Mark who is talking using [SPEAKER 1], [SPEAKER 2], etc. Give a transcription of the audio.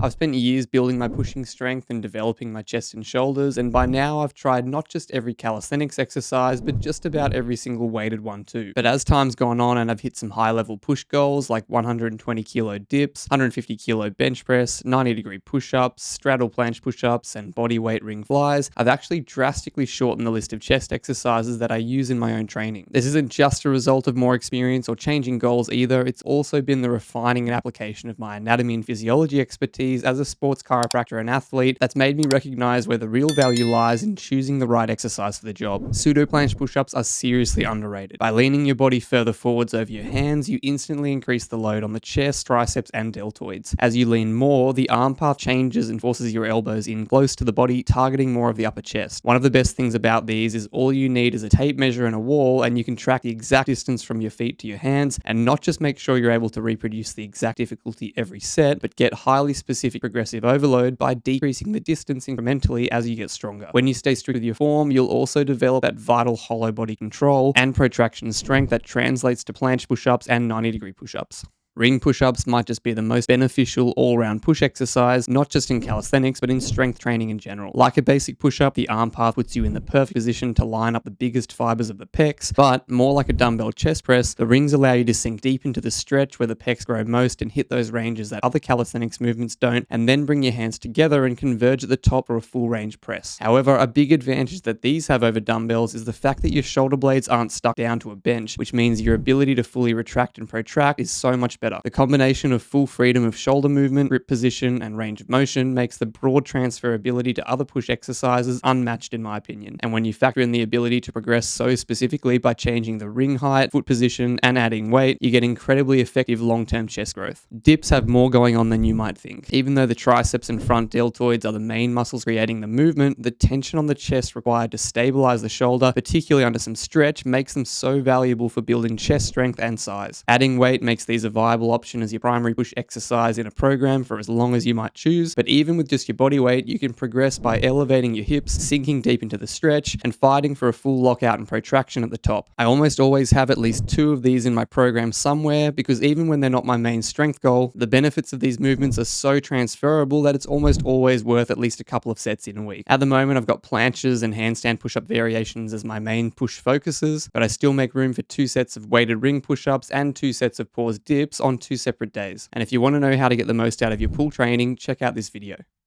[SPEAKER 1] I've spent years building my pushing strength and developing my chest and shoulders, and by now I've tried not just every calisthenics exercise, but just about every single weighted one too. But as time's gone on and I've hit some high level push goals like 120 kilo dips, 150 kilo bench press, 90-degree push ups, straddle planche push ups, and body weight ring flies, I've actually drastically shortened the list of chest exercises that I use in my own training. This isn't just a result of more experience or changing goals either, it's also been the refining and application of my anatomy and physiology expertise as a sports chiropractor and athlete that's made me recognize where the real value lies in choosing the right exercise for the job. Pseudo planche push-ups are seriously underrated. By leaning your body further forwards over your hands, you instantly increase the load on the chest, triceps, and deltoids. As you lean more, the arm path changes and forces your elbows in close to the body, targeting more of the upper chest. One of the best things about these is all you need is a tape measure and a wall, and you can track the exact distance from your feet to your hands, and not just make sure you're able to reproduce the exact difficulty every set, but get highly specific progressive overload by decreasing the distance incrementally as you get stronger. When you stay strict with your form, you'll also develop that vital hollow body control and protraction strength that translates to planche push-ups and 90-degree push-ups. Ring push-ups might just be the most beneficial all-round push exercise, not just in calisthenics, but in strength training in general. Like a basic push-up, the arm path puts you in the perfect position to line up the biggest fibers of the pecs, but more like a dumbbell chest press, the rings allow you to sink deep into the stretch where the pecs grow most and hit those ranges that other calisthenics movements don't, and then bring your hands together and converge at the top for a full range press. However, a big advantage that these have over dumbbells is the fact that your shoulder blades aren't stuck down to a bench, which means your ability to fully retract and protract is so much better. The combination of full freedom of shoulder movement, grip position, and range of motion makes the broad transferability to other push exercises unmatched in my opinion. And when you factor in the ability to progress so specifically by changing the ring height, foot position, and adding weight, you get incredibly effective long-term chest growth. Dips have more going on than you might think. Even though the triceps and front deltoids are the main muscles creating the movement, the tension on the chest required to stabilize the shoulder, particularly under some stretch, makes them so valuable for building chest strength and size. Adding weight makes these a viable option as your primary push exercise in a program for as long as you might choose, but even with just your body weight, you can progress by elevating your hips, sinking deep into the stretch, and fighting for a full lockout and protraction at the top. I almost always have at least 2 of these in my program somewhere, because even when they're not my main strength goal, the benefits of these movements are so transferable that it's almost always worth at least a couple of sets in a week. At the moment, I've got planches and handstand push-up variations as my main push focuses, but I still make room for 2 sets of weighted ring push-ups and 2 sets of pause dips on 2 separate days. And if you want to know how to get the most out of your pull training, check out this video.